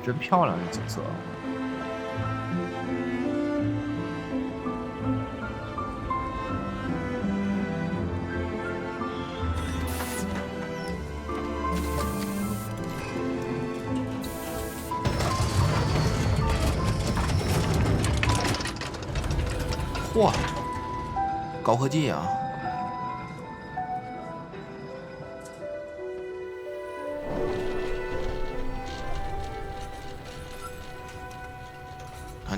真漂亮，这景色。嚯，高科技啊！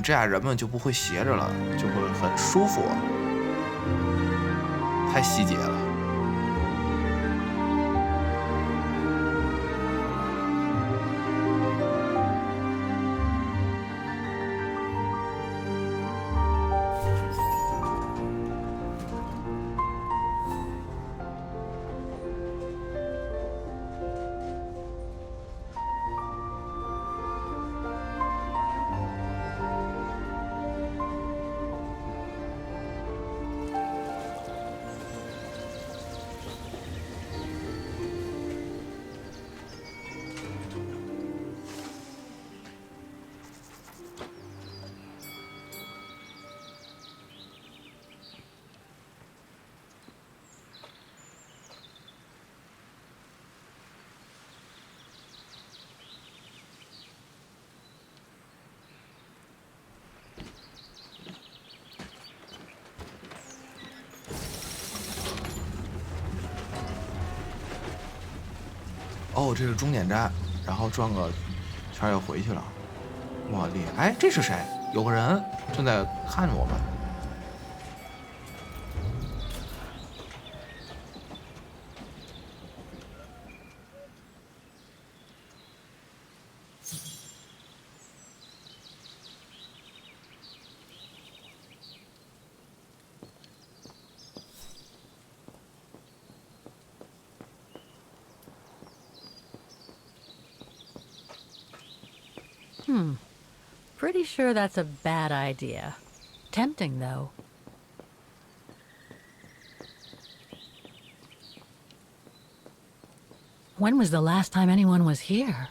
这样人们就不会斜着了，就会很舒服，太细节了。哦，这是终点站，然后转个圈又回去了。哇，厉害！哎，这是谁？有个人正在看着我们。Pretty sure that's a bad idea. Tempting, though. When was the last time anyone was here?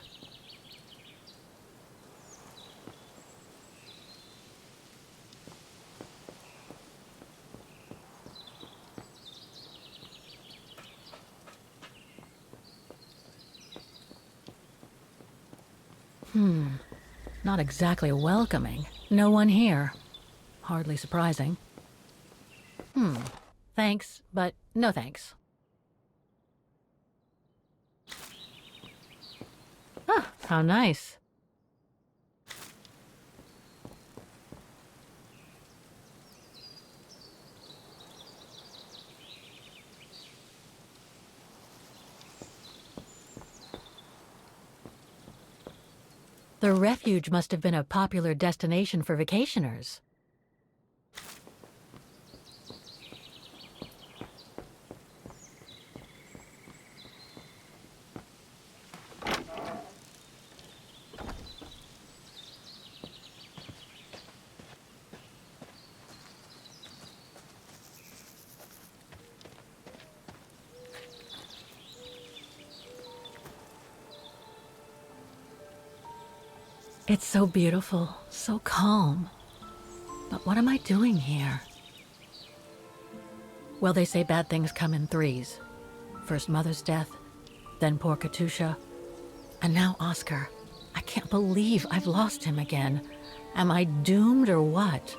Not exactly welcoming. No one here. Hardly surprising. Thanks, but no thanks. Ah, how nice. The refuge must have been a popular destination for vacationers. It's so beautiful, so calm. But what am I doing here? Well, they say bad things come in threes. First Mother's death, then poor Katusha, and now Oscar. I can't believe I've lost him again. Am I doomed or what?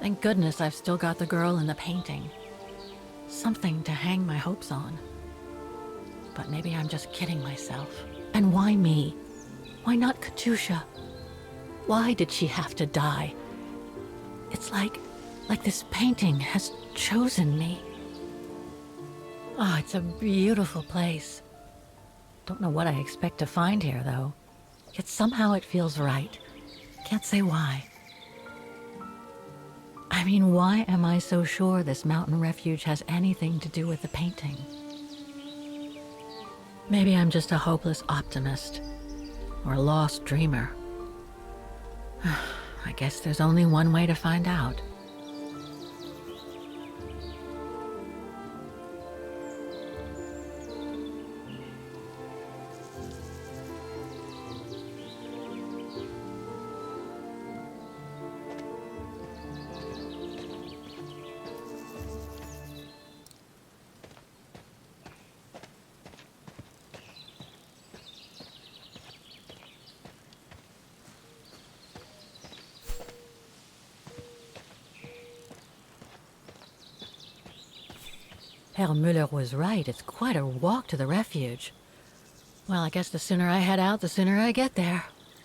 Thank goodness I've still got the girl in the painting. Something to hang my hopes on. But maybe I'm just kidding myself. And why me? Why not Katusha? Why did she have to die? It's like this painting has chosen me. Oh, it's a beautiful place. Don't know what I expect to find here, though. Yet somehow it feels right. Can't say why. I mean, why am I so sure this mountain refuge has anything to do with the painting? Maybe I'm just a hopeless optimist, or a lost dreamer. I guess there's only one way to find out. Herr Müller was right. It's quite a walk to the refuge. Well, I guess the sooner I head out, the sooner I get there.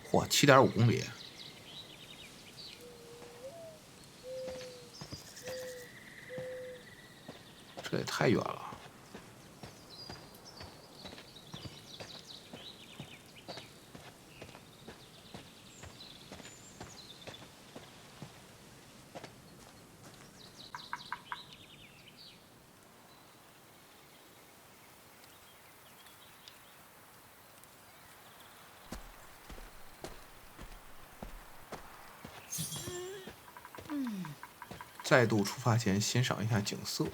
嚯，7.5公里，这也太远了。再度出发前，欣赏一下景色。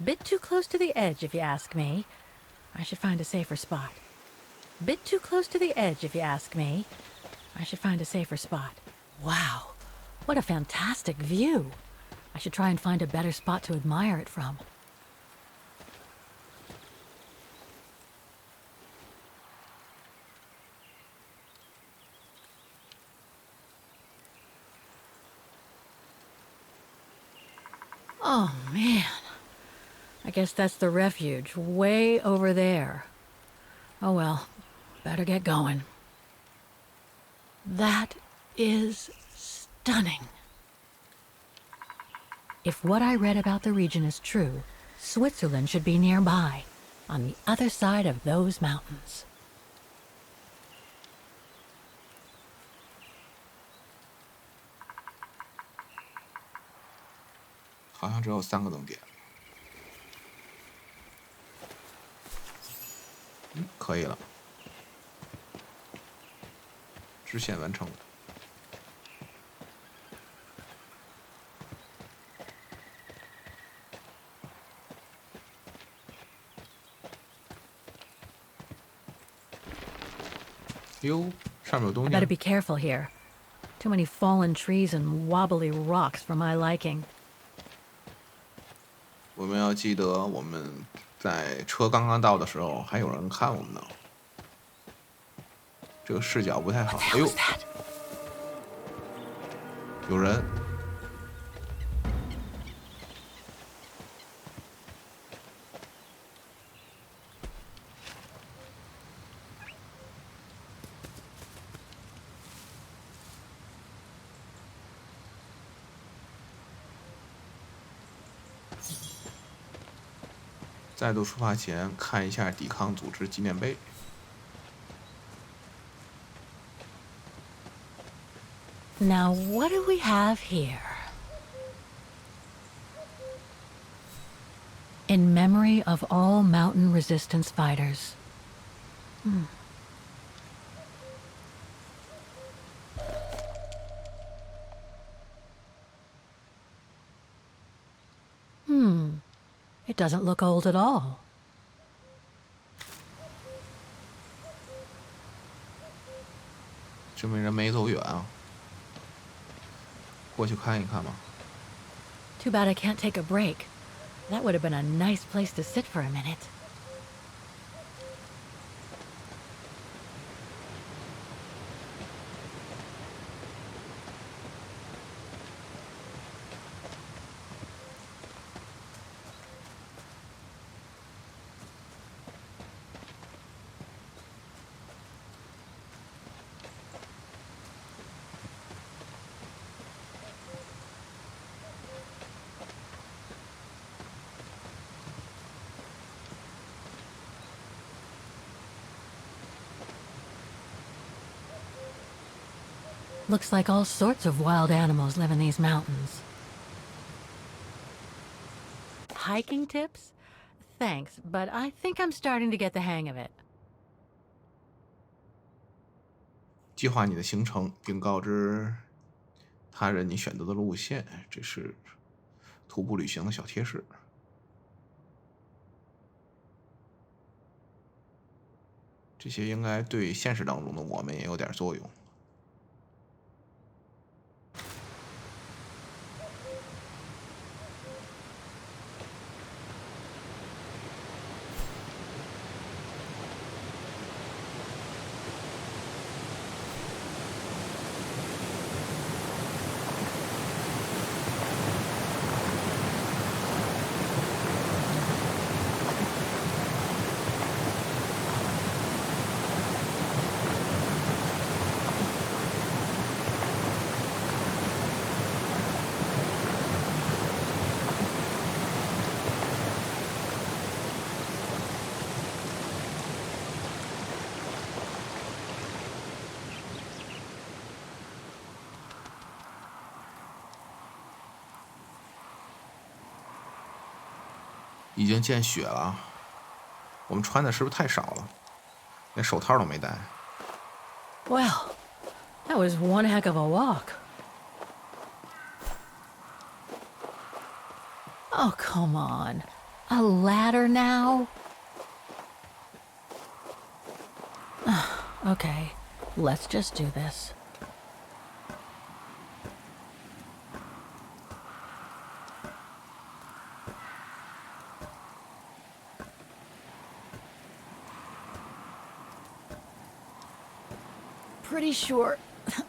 Bit too close to the edge, if you ask me. I should find a safer spot. Bit too close to the edge, if you ask me. I should find a safer spot. Wow, what a fantastic view. I should try and find a better spot to admire it from. Oh, man. I guess that's the refuge, way over there. Oh well, better get going. That is stunning. If what I read about the region is true, Switzerland should be nearby, on the other side of those mountains. 好像只有3个灯点。可以了，支线完成。哟，上面有东 I better 西。 be careful here. Too many fallen trees and wobbly rocks for my liking. 我们要记得，我们在车刚刚到的时候，还有人看我们呢。这个视角不太好。哎呦，有人！再度出发前，看一下抵抗组织纪念碑。 Now, what do we have here? In memory of all mountain resistance fighters. It doesn't look old at all. 证明人没走远啊。 过去看一看吧。 Too bad I can't take a break. That would have been a nice place to sit for a minute. Looks like all sorts of wild animals live in these mountains. Hiking tips? Thanks, but I think I'm starting to get the hang of it. 计划你的行程，并告知他人你选择的路线，这是徒步旅行的小贴士。这些应该对现实当中的我们也有点作用。已经见血了。我们穿的是不是太少了？连手套都没戴。Well, that was one heck of a walk. Oh, come on. A ladder now? Okay, let's just do this. Pretty sure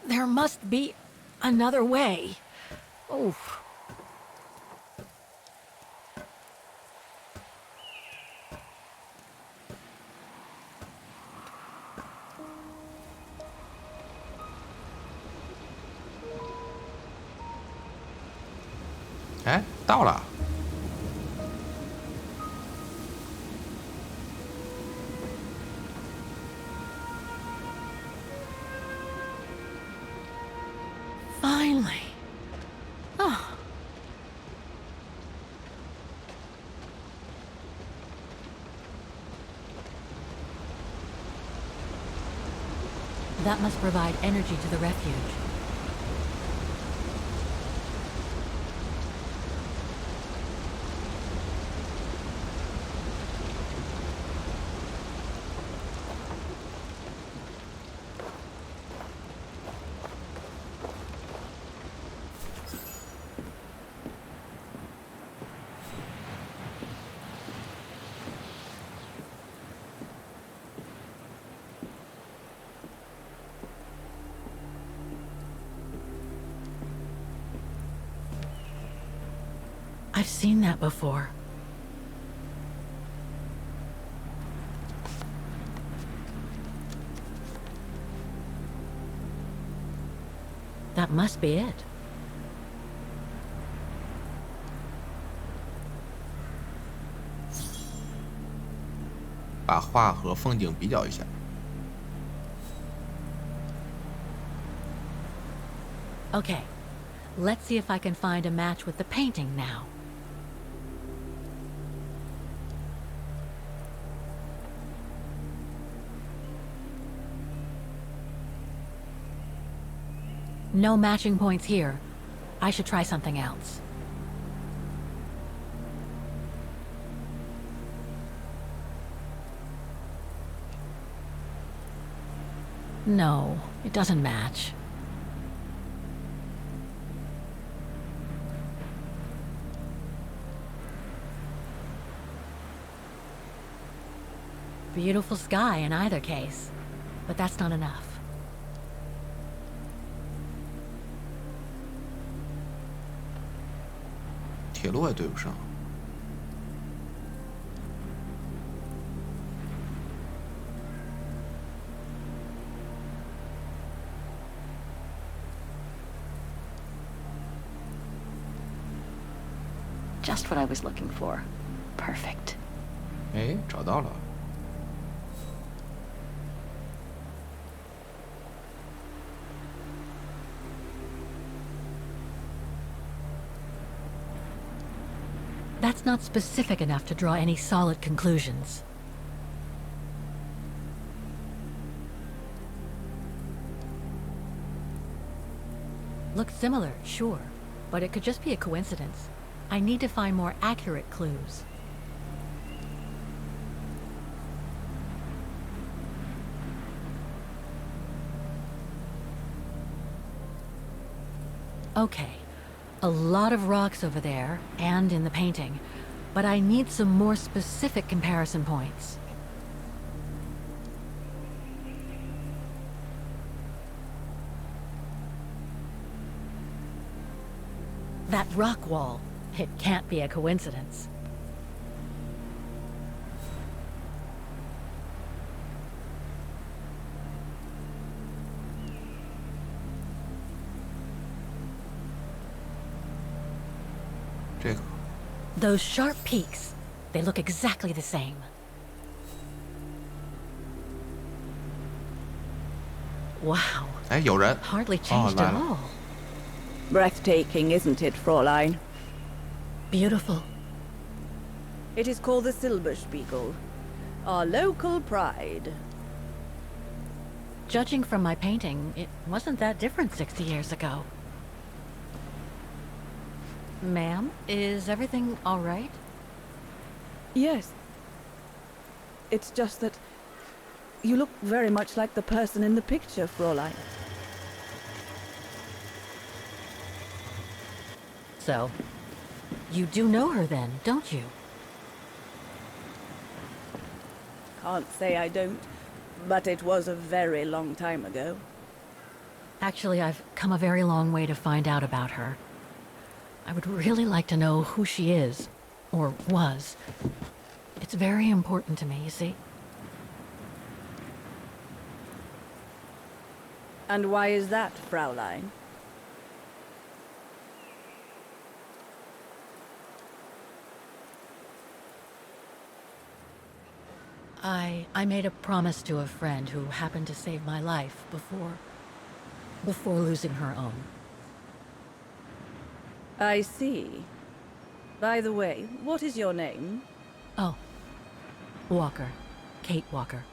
there must be another way. Oof. Eh, 到了。Finally. Oh. That must provide energy to the refuge. I've seen that before. That must be it. 把画和风景比较一下。Okay, let's see if I can find a match with the painting now. No matching points here. I should try something else. No, it doesn't match. Beautiful sky in either case, but that's not enough. 铁路也对不上。Just what I was looking for. Perfect. 哎，找到了。That's not specific enough to draw any solid conclusions. Looks similar, sure, but it could just be a coincidence. I need to find more accurate clues. Okay. A lot of rocks over there, and in the painting, but I need some more specific comparison points. That rock wall, it can't be a coincidence. Those sharp peaks, they look exactly the same. Wow. 哎，有人。 Hardly changed at all. Breathtaking, isn't it, Fräulein? Beautiful. It is called the Silberspiegel, our local pride. Judging from my painting, it wasn't that different 60 years ago. Ma'am, is everything all right? Yes. It's just that you look very much like the person in the picture, Fräulein. So, you do know her then, don't you? Can't say I don't, but it was a very long time ago. Actually, I've come a very long way to find out about her. I would really like to know who she is, or was. It's very important to me, you see. And why is that, Fräulein? I made a promise to a friend who happened to save my life before losing her own. I see. By the way, what is your name? Oh, Walker. Kate Walker.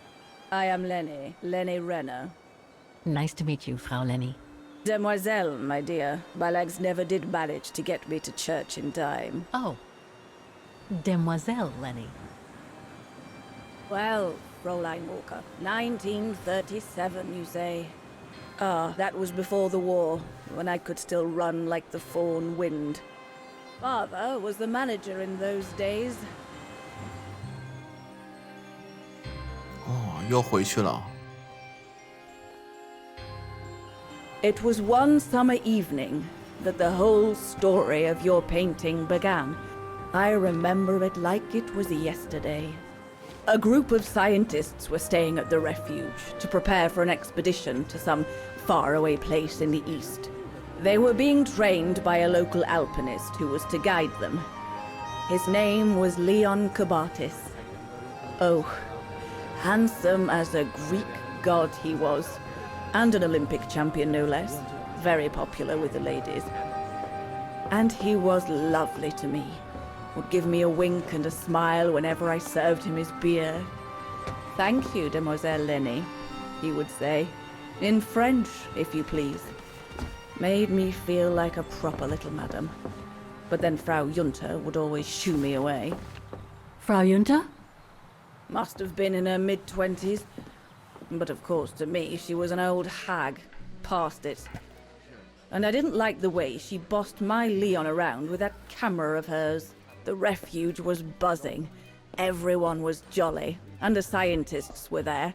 I am Lenny Renner. Nice to meet you, Frau Lenny. Demoiselle, my dear. My legs never did manage to get me to church in time. Oh, Demoiselle Lenny. Well, Fräulein Walker, 1937, you say? Ah, that was before the war, when I could still run like the fawn wind. Father was the manager in those days. 哦，又回去了。 It was one summer evening that the whole story of your painting began. I remember it like it was yesterday. A group of scientists were staying at the refuge to prepare for an expedition to some faraway place in the east. They were being trained by a local alpinist who was to guide them. His name was Leon Kabatis. Oh, handsome as a Greek god he was, and an Olympic champion no less, very popular with the ladies. And he was lovely to me. Would give me a wink and a smile whenever I served him his beer. Thank you, Demoiselle Lenny, he would say. In French, if you please. Made me feel like a proper little madam. But then Frau Junta would always shoo me away. Frau Junta? Must have been in her mid-20s. But of course, to me, she was an old hag. Past it. And I didn't like the way she bossed my Leon around with that camera of hers. The refuge was buzzing. Everyone was jolly. And the scientists were there,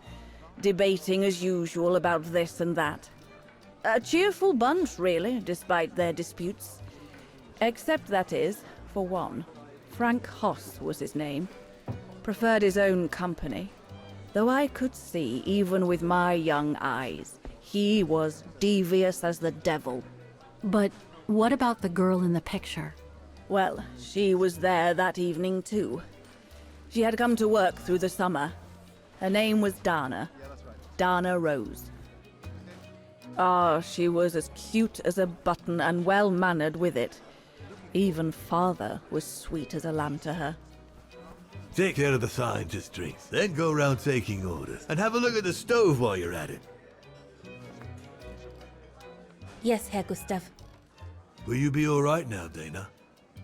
debating as usual about this and that. A cheerful bunch, really, despite their disputes. Except, that is, for one. Frank Hoss was his name. Preferred his own company. Though I could see, even with my young eyes, he was devious as the devil. But what about the girl in the picture? Well, she was there that evening too. She had come to work through the summer. Her name was Dana. Dana Rose. Ah, she was as cute as a button and well-mannered with it. Even father was sweet as a lamb to her. Take care of the scientist drinks, then go around taking orders. And have a look at the stove while you're at it. Yes, Herr Gustav. Will you be alright now, Dana?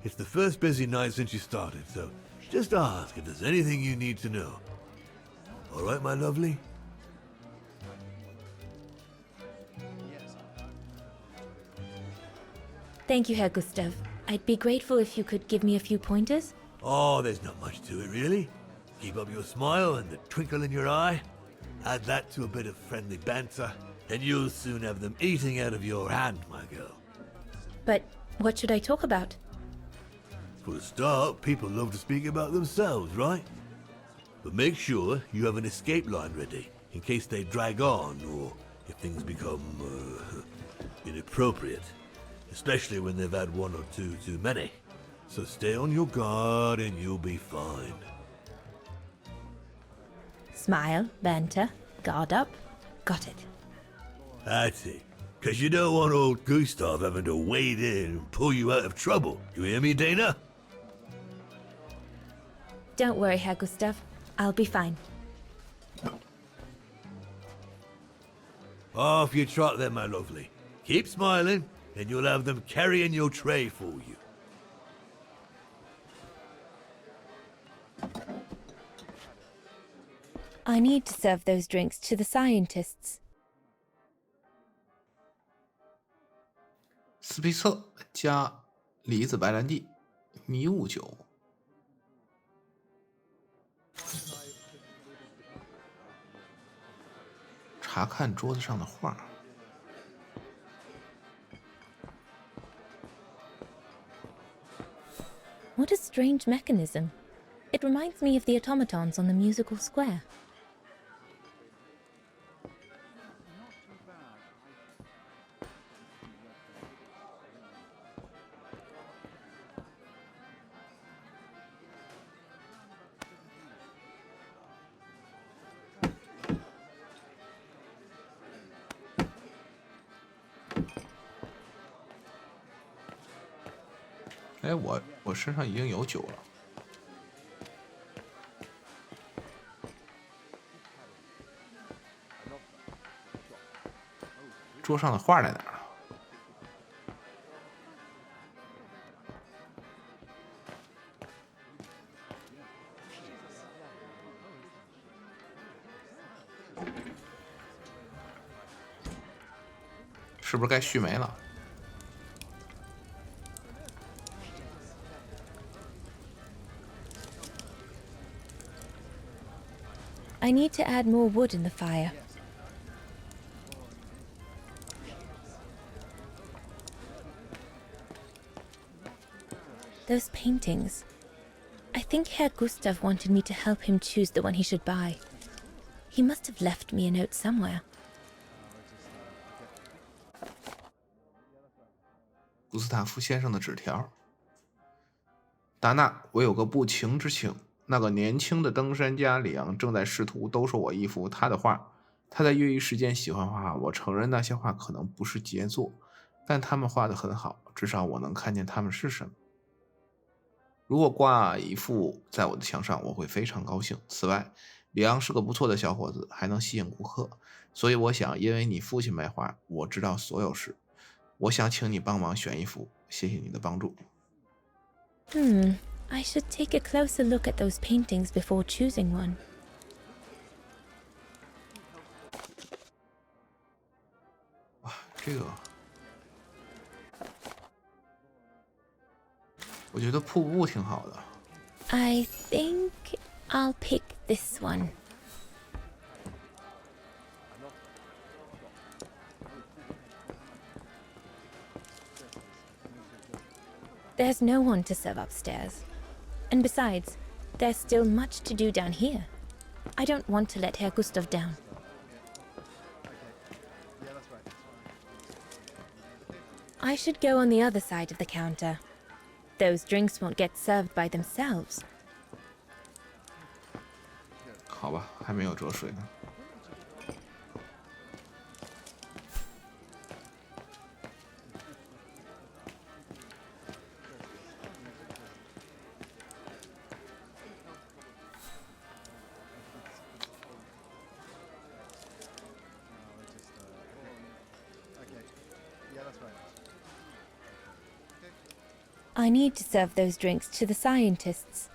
It's the first busy night since you started, so just ask if there's anything you need to know. Alright, my lovely? Thank you, Herr Gustav. I'd be grateful if you could give me a few pointers. Oh, there's not much to it, really. Keep up your smile and the twinkle in your eye. Add that to a bit of friendly banter, and you'll soon have them eating out of your hand, my girl. But what should I talk about? For a start, people love to speak about themselves, right? But make sure you have an escape line ready, in case they drag on, or if things become, inappropriate. Especially when they've had one or two too many. So stay on your guard and you'll be fine. Smile, banter, guard up. Got it. That's it. Because you don't want old Gustav having to wade in and pull you out of trouble. You hear me, Dana? Don't worry, Herr Gustav. I'll be fine. Off you trot then, my lovely. Keep smiling, and you'll have them carrying your tray for you. I need to serve those drinks to the scientists. 斯皮策加梨子白兰地迷雾酒。查看桌子上的画。What a strange mechanism. It reminds me of the automatons on the musical square.哎，我身上已经有酒了。桌上的画在哪儿？是不是该续没了？ I need to add more wood in the fire. Those paintings. I think Herr Gustav wanted me to help him choose the one he should buy. He must have left me a note somewhere. 古斯塔夫先生的纸条。达纳，我有个不情之请。那个年轻的登山家里昂正在试图兜售我一幅他的画。他在业余时间喜欢画画，我承认那些画可能不是杰作，但他们画得很好，至少我能看见他们是什么。如果挂一幅在我的墙上，我会非常高兴。此外，里昂是个不错的小伙子，还能吸引顾客，所以我想，因为你父亲卖画，我知道所有事。我想请你帮忙选一幅，谢谢你的帮助。I should take a closer look at those paintings before choosing one. 哇，这个，我觉得瀑布挺好的。I think I'll pick this one. There's no one to serve upstairs. And besides, there's still much to do down here. I don't want to let Herr Gustav down. I should go on the other side of the counter. Those drinks won't get served by themselves. 好吧，还没有折水呢。I need to serve those drinks to the scientists.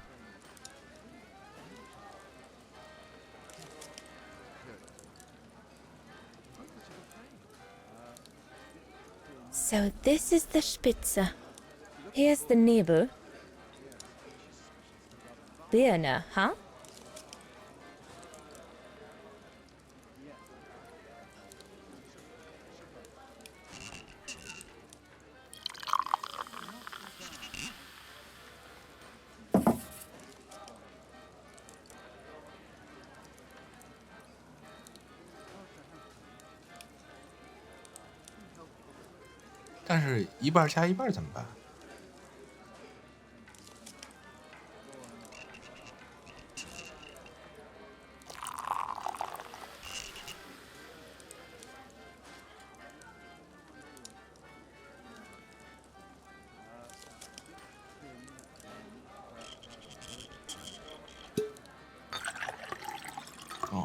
So this is the Spitze. Here's the Nebel. Birne, huh? 但是一半加一半怎么办？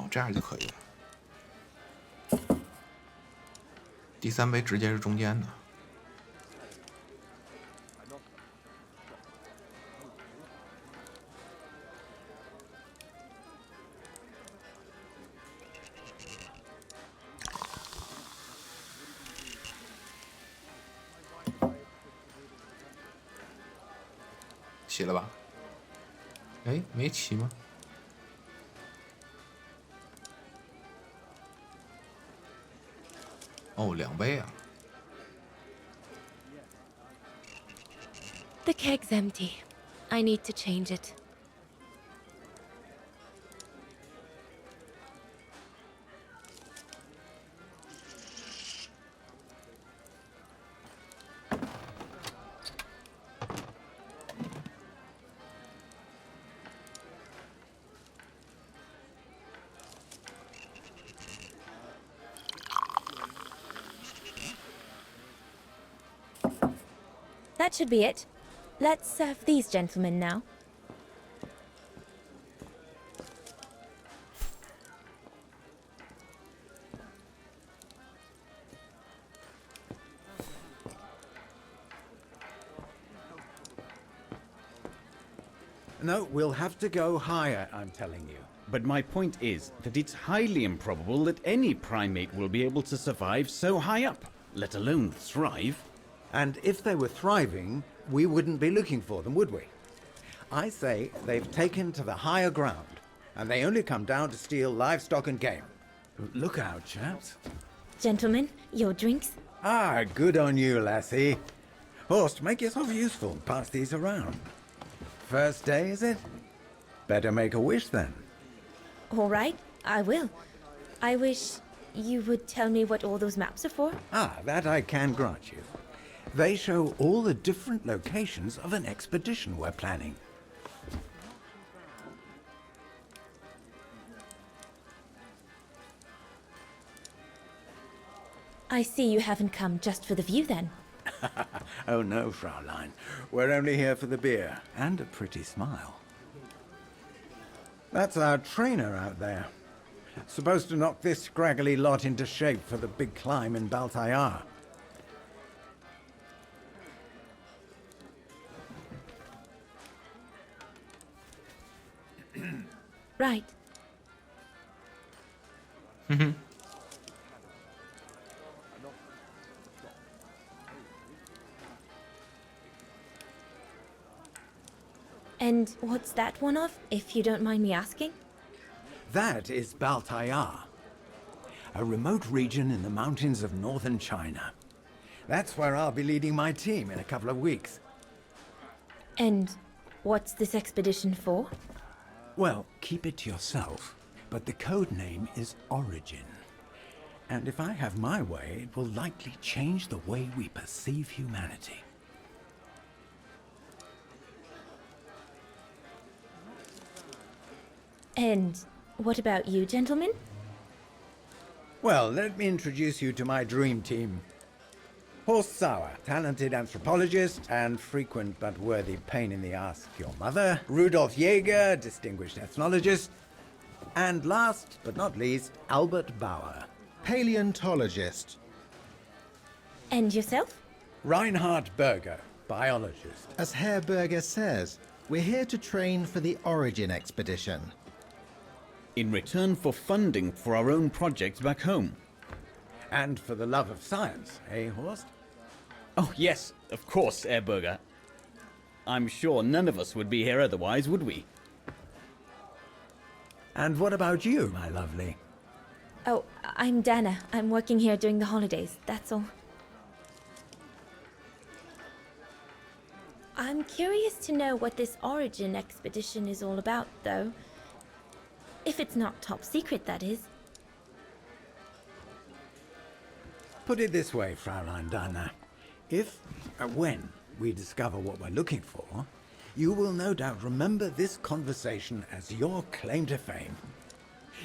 这样就可以了。第3杯直接是中间的。起了吧？哎，没起吗？哦，2杯啊。The keg's empty. I need to change it. That should be it. Let's serve these gentlemen now. No, we'll have to go higher, I'm telling you. But my point is that it's highly improbable that any primate will be able to survive so high up, let alone thrive. And if they were thriving, we wouldn't be looking for them, would we? I say they've taken to the higher ground, and they only come down to steal livestock and game. Look out, chaps. Gentlemen, your drinks? Ah, good on you, lassie. Horst, make yourself useful and pass these around. First day, is it? Better make a wish then. All right, I will. I wish you would tell me what all those maps are for. Ah, that I can grant you. They show all the different locations of an expedition we're planning. I see you haven't come just for the view then. Oh no, Fraulein. We're only here for the beer and a pretty smile. That's our trainer out there. Supposed to knock this scraggly lot into shape for the big climb in Baltayar. Right. And what's that one of, if you don't mind me asking? That is Baltayar, a remote region in the mountains of northern China. That's where I'll be leading my team in a couple of weeks. And what's this expedition for? Well, keep it to yourself, but the code name is Origin. And if I have my way, it will likely change the way we perceive humanity. And what about you, gentlemen? Well, let me introduce you to my dream team. Horst Sauer, talented anthropologist and frequent but worthy pain in the ass your mother. Rudolf Jäger, distinguished ethnologist. And last but not least, Albert Bauer, paleontologist. And yourself? Reinhard Berger, biologist. As Herr Berger says, we're here to train for the Origin expedition. In return for funding for our own projects back home. And for the love of science, eh, Horst? Oh, yes, of course, Herr Berger. I'm sure none of us would be here otherwise, would we? And what about you, my lovely? Oh, I'm Dana. I'm working here during the holidays, that's all. I'm curious to know what this Origin expedition is all about, though. If it's not top secret, that is. Put it this way, Fraulein Dana. When we discover what we're looking for, you will no doubt remember this conversation as your claim to fame.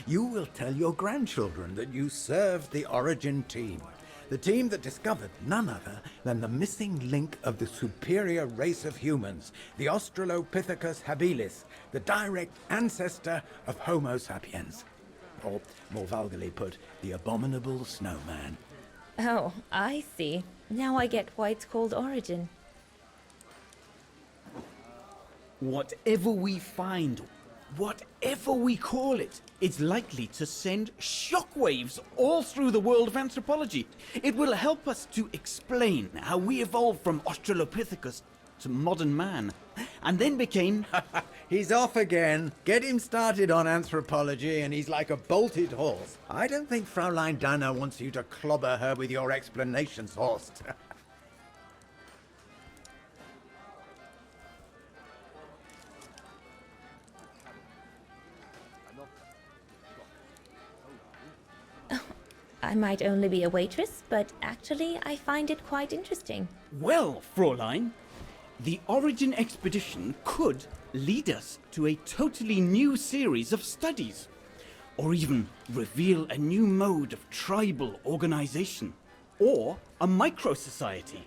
You will tell your grandchildren that you served the Origin team, the team that discovered none other than the missing link of the superior race of humans, the Australopithecus habilis, the direct ancestor of Homo sapiens. or more vulgarly put, the abominable snowman. Oh, I see. Now I get why it's called Origin. Whatever we find, whatever we call it, it's likely to send shockwaves all through the world of anthropology. It will help us to explain how we evolved from Australopithecus to modern man, and then became... He's off again. Get him started on anthropology and he's like a bolted horse. I don't think Fraulein Dana wants you to clobber her with your explanations, Horst. I might only be a waitress, but actually I find it quite interesting. Well, Fräulein, the Origin expedition could lead us to a totally new series of studies, or even reveal a new mode of tribal organization, or a micro-society,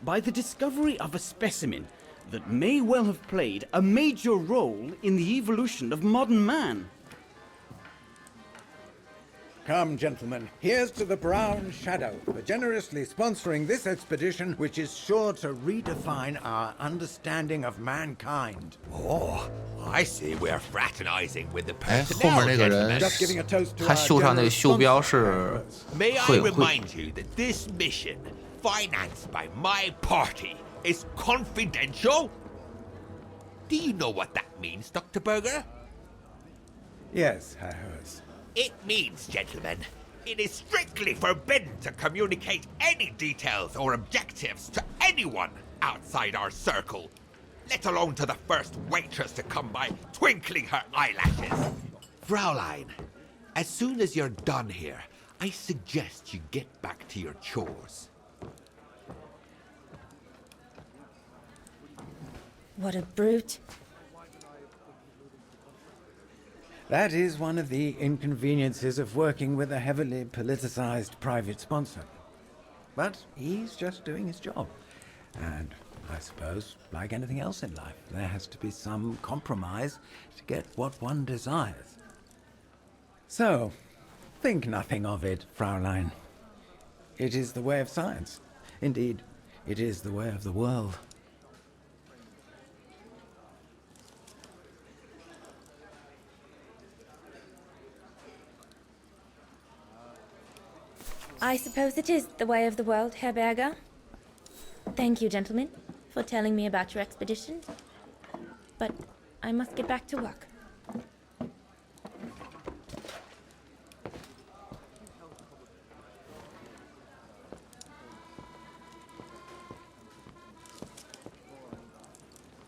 by the discovery of a specimen that may well have played a major role in the evolution of modern man. Come, gentlemen, here's to the Brown Shadow for generously sponsoring this expedition, which is sure to redefine our understanding of mankind. Oh, I see we're fraternizing with the 哎，后面 personnel, 那个人 Just giving a toast to 他 our 袖上那个 generous 袖标 sponsor. 是 May I 会 remind you that this mission, financed by my party, is confidential? Do you know what that means, Dr. Berger? Yes, Herr Hers. It means, gentlemen, it is strictly forbidden to communicate any details or objectives to anyone outside our circle, let alone to the first waitress to come by twinkling her eyelashes. Fraulein, as soon as you're done here, I suggest you get back to your chores. What a brute. That is one of the inconveniences of working with a heavily politicized private sponsor. But he's just doing his job. And I suppose, like anything else in life, there has to be some compromise to get what one desires. So, think nothing of it, Fraulein. It is the way of science. Indeed, it is the way of the world. I suppose it is the way of the world, Herr Berger. Thank you, gentlemen, for telling me about your expedition. But I must get back to work. "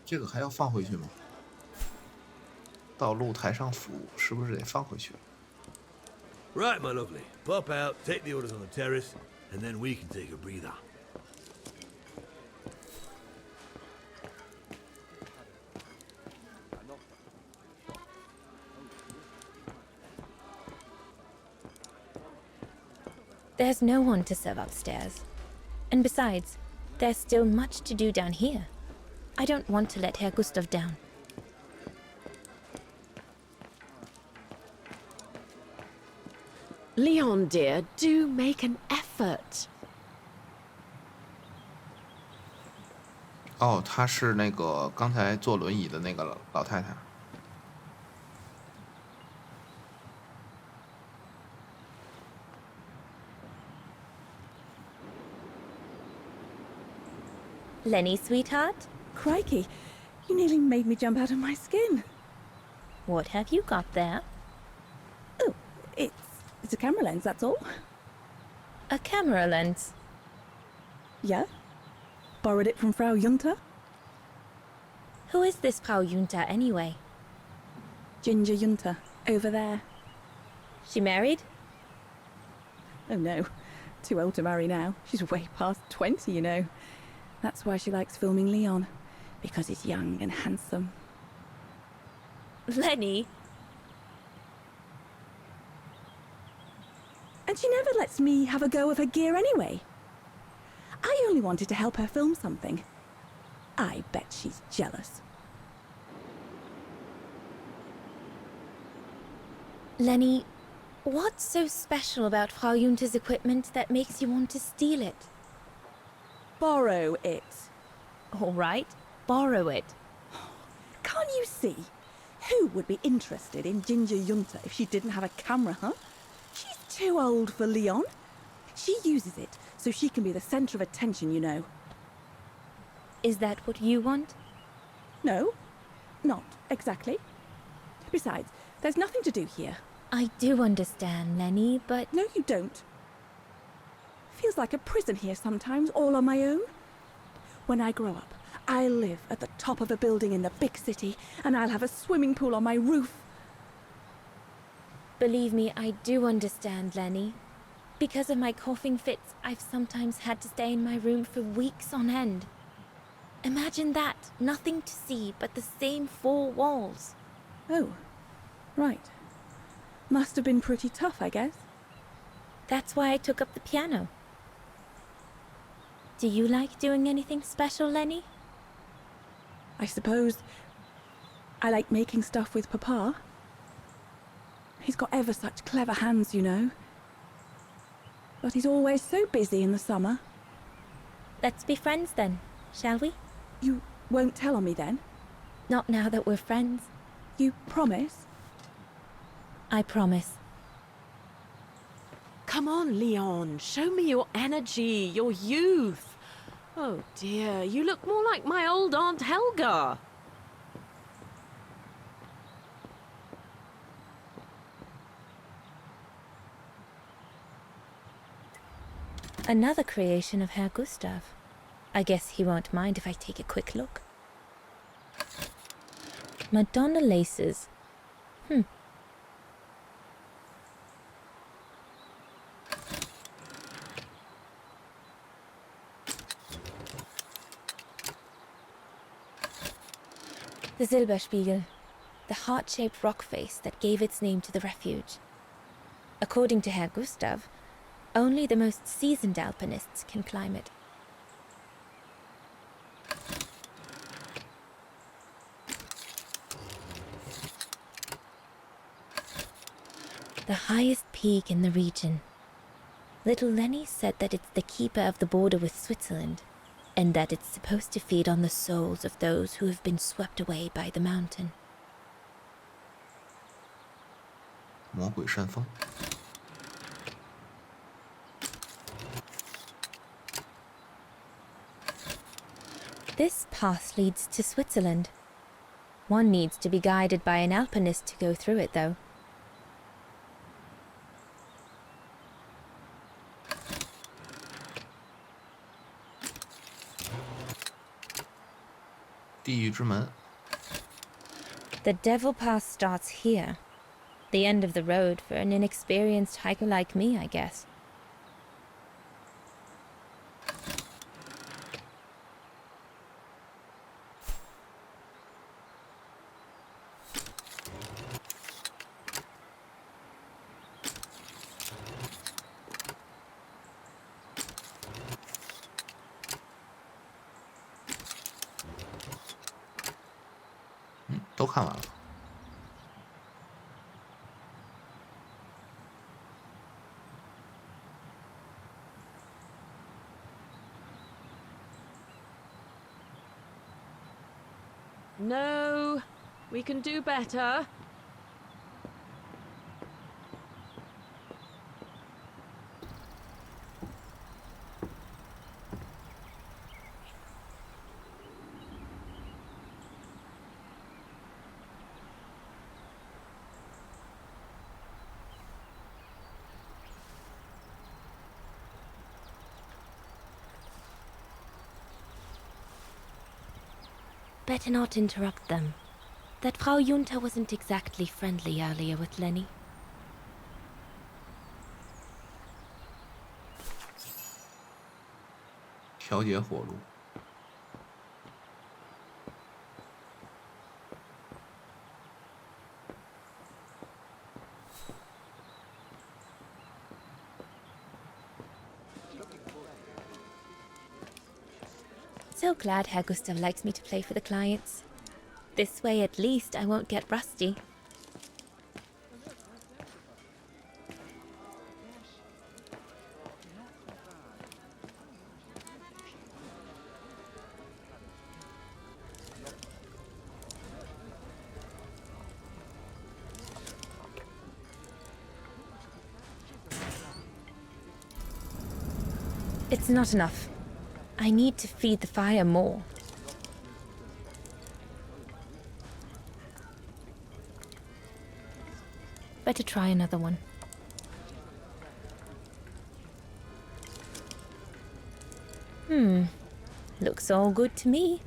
这个还要放回去吗？到露台上服务是不是得放回去？ Right, my lovely. Pop out, take the orders on the terrace, and then we can take a breather. There's no one to serve upstairs. And besides, there's still much to do down here. I don't want to let Herr Gustav down. Leon, dear, do make an effort. 哦，她是那个刚才坐轮椅的那个老太太。 Lenny, sweetheart, Crikey, you nearly made me jump out of my skin. what have you got there? Oh, it's a camera lens, that's all. A camera lens. Yeah? Borrowed it from Frau Junta? Who is this Frau Junta anyway? Ginger Junta, over there. She married? Oh no, too old to marry now. She's way past 20, you know. That's why she likes filming Leon, because he's young and handsome. Lenny, And she never lets me have a go of her gear anyway. I only wanted to help her film something. I bet she's jealous. Lenny, What's so special about Frau Junta's equipment that makes you want to steal it? Borrow it. All right, borrow it. Can't you see? Who would be interested in Ginger Junta if she didn't have a camera, huh? She's too old for Leon. She uses it so she can be the center of attention, you know. Is that what you want? No, not exactly. Besides, there's nothing to do here. I do understand, Lenny, but... No, you don't. Feels like a prison here sometimes, all on my own. When I grow up, I'll live at the top of a building in the big city, and I'll have a swimming pool on my roof. Believe me, I do understand, Lenny. Because of my coughing fits, I've sometimes had to stay in my room for weeks on end. Imagine that, nothing to see but the same four walls. Oh, right. Must have been pretty tough, I guess. That's why I took up the piano. Do you like doing anything special, Lenny? I suppose I like making stuff with Papa. He's got ever such clever hands, you know. But he's always so busy in the summer. Let's be friends then, shall we? You won't tell on me then? Not now that we're friends. You promise? I promise. Come on, Leon. Show me your energy, your youth. Oh dear, you look more like my old Aunt Helga. Another creation of Herr Gustav. I guess he won't mind if I take a quick look. Madonna laces. The Silberspiegel, the heart-shaped rock face that gave its name to the refuge. According to Herr Gustav, only the most seasoned alpinists can climb it. The highest peak in the region. Little Lenny said that it's the keeper of the border with Switzerland, and that it's supposed to feed on the souls of those who have been swept away by the mountain. 魔鬼山峰。 This path leads to Switzerland. One needs to be guided by an alpinist to go through it, though. 地狱之门。 The Devil Pass starts here. The end of the road for an inexperienced hiker like me, I guess.嗯，都看完了。 No, we can do better. Better not interrupt them. That Frau Junta wasn't exactly friendly earlier with Lenny. 调节火炉。 So glad Herr Gustav likes me to play for the clients. This way, at least, I won't get rusty. It's not enough. I need to feed the fire more. Better try another one. Looks all good to me.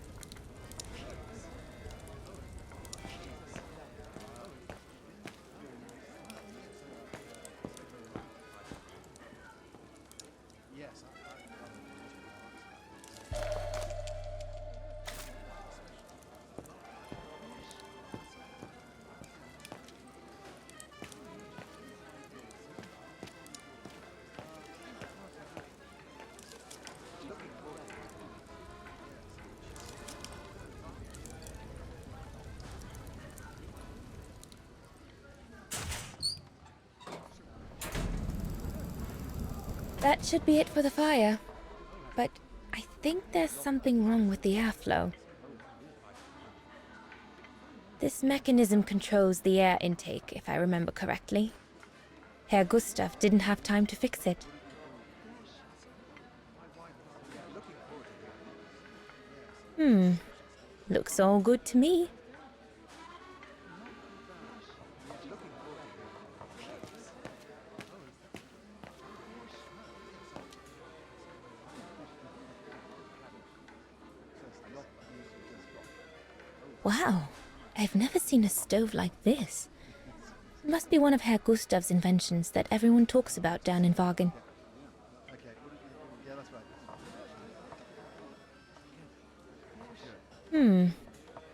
That should be it for the fire. But I think there's something wrong with the airflow. This mechanism controls the air intake, if I remember correctly. Herr Gustav didn't have time to fix it. Looks all good to me. Wow, I've never seen a stove like this. It must be one of Herr Gustav's inventions that everyone talks about down in Wagen.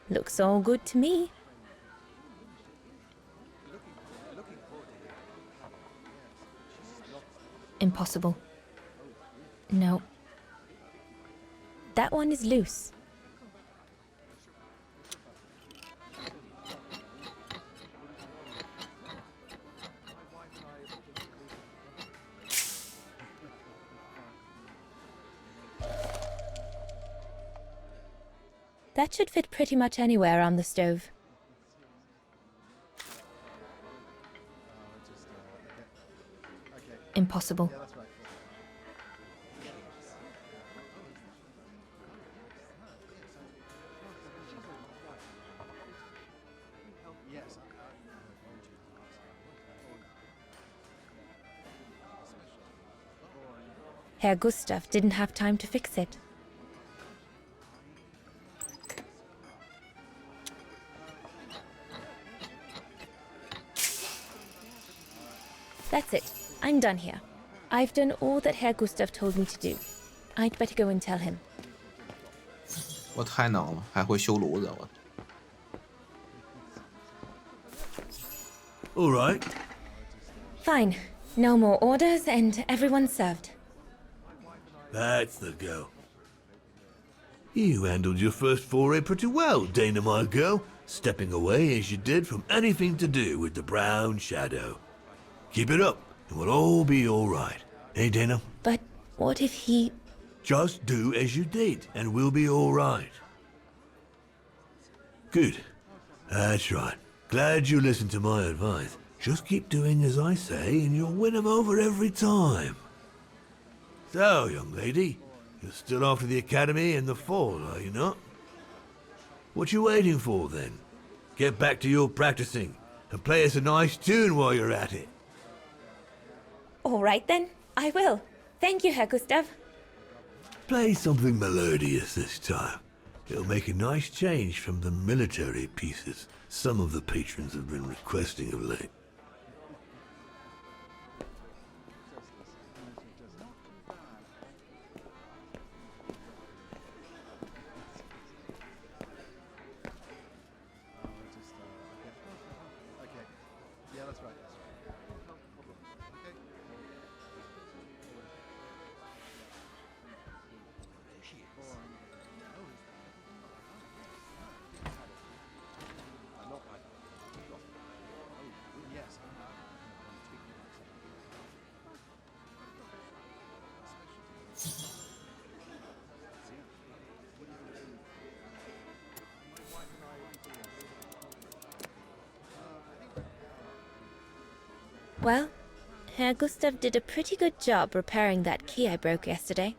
Looks all good to me. Impossible. No. That one is loose. That should fit pretty much anywhere on the stove. Impossible. Herr Gustav didn't have time to fix it. That's it. I'm done here. I've done all that Herr Gustav told me to do. I'd better go and tell him. 我太能了，还会修炉子，我。All right. Fine. No more orders and everyone's served. That's the go. You handled your first foray pretty well, Dana, my girl, stepping away as you did from anything to do with the Brown Shadow. Keep it up, and we'll all be all right. Hey, Dana? But what if he... Just do as you did, and we'll be all right. Good. That's right. Glad you listened to my advice. Just keep doing as I say, and you'll win 'em over every time. So, young lady, you're still off to the academy in the fall, are you not? What you waiting for, then? Get back to your practicing, and play us a nice tune while you're at it. All right then, I will. Thank you, Herr Gustav. Play something melodious this time. It'll make a nice change from the military pieces some of the patrons have been requesting of late. Well, Herr Gustav did a pretty good job repairing that key I broke yesterday.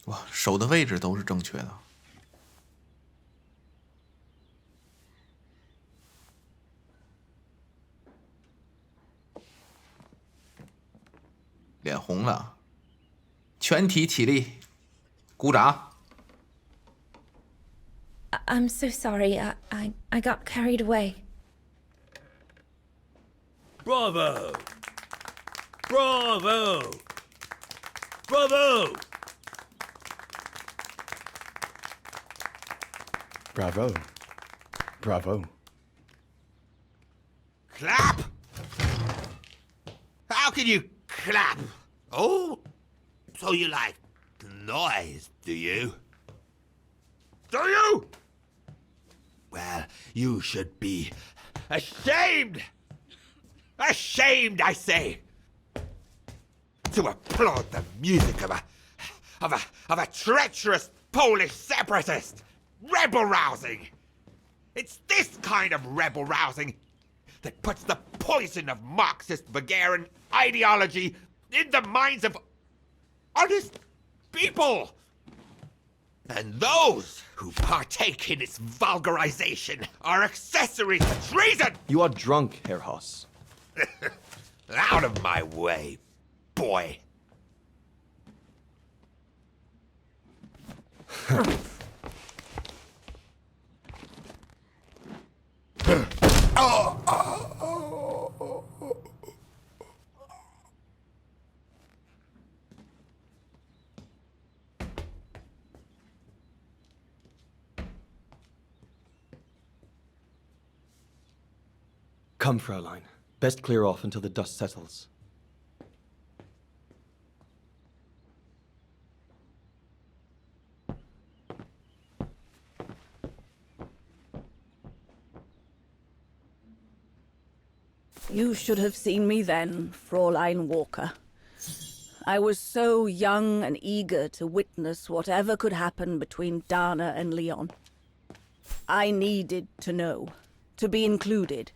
哇，手的位置都是正确的。脸红了，全体起立，鼓掌。I'm so sorry. I got carried away. Bravo! Bravo! Bravo! Bravo. Bravo. Clap? How can you clap? Oh, so you like noise, do you? Do you? Well, you should be ashamed! Ashamed, I say! To applaud the music of a treacherous Polish separatist! Rebel rousing! It's this kind of rebel rousing that puts the poison of Marxist Bulgarian ideology in the minds of honest people! And those who partake in its vulgarization are accessories to treason! You are drunk, Herr Hoss. Out of my way, boy. Come, Fraulein. Best clear off until the dust settles. You should have seen me then, Fräulein Walker. I was so young and eager to witness whatever could happen between Dana and Leon. I needed to know, to be included,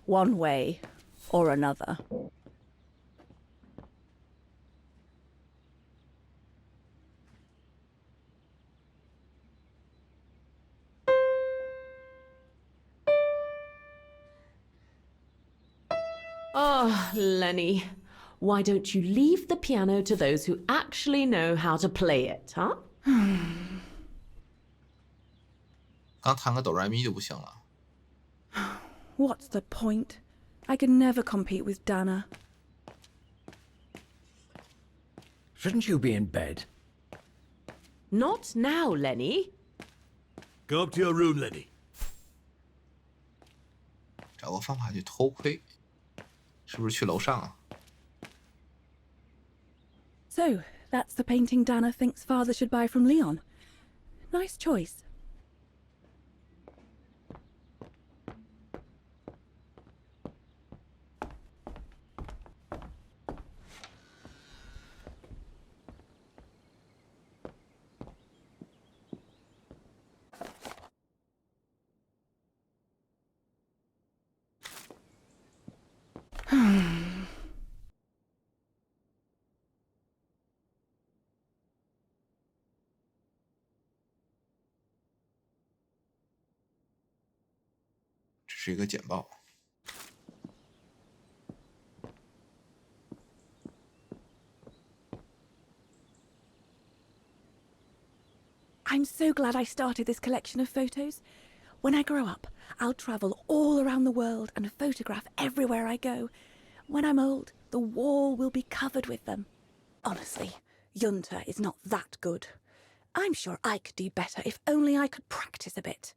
one way or another. Oh, Lenny. Why don't you leave the piano to those who actually know how to play it, huh? 刚弹个哆来咪就不行了。 What's the point? I can never compete with Dana. Shouldn't you be in bed? Not now, Lenny. Go up to your room, Lenny. 找个方法去偷窥，是不是去楼上啊？ So, that's the painting Dana thinks father should buy from Leon. Nice choice. Hmm. 这是一个简报。 I'm so glad I started this collection of photos. When I grow up, I'll travel all around the world and photograph everywhere I go. When I'm old, the wall will be covered with them. Honestly, Junta is not that good. I'm sure I could do better if only I could practice a bit.